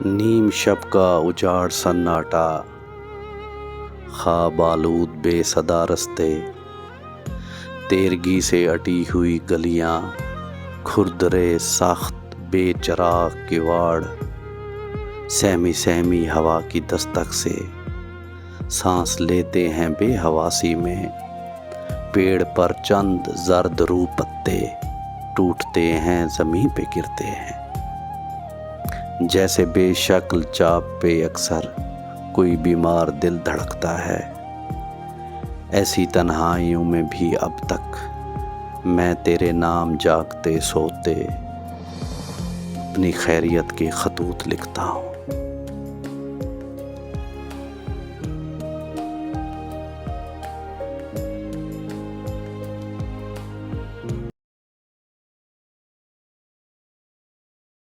नीम शब का उजाड़ सन्नाटा, ख्वाब आलूद बेसदा रस्ते, तेरगी से अटी हुई गलियां, खुरदरे साख्त बेचराग किवाड़, सहमी सहमी हवा की दस्तक से सांस लेते हैं बेहवासी में। पेड़ पर चंद जर्द रू पत्ते टूटते हैं, ज़मीं पे गिरते हैं। जैसे बेशक्ल चाप पे अक्सर कोई बीमार दिल धड़कता है, ऐसी तन्हाइयों में भी अब तक मैं तेरे नाम जागते सोते अपनी खैरियत के खतूत लिखता हूँ।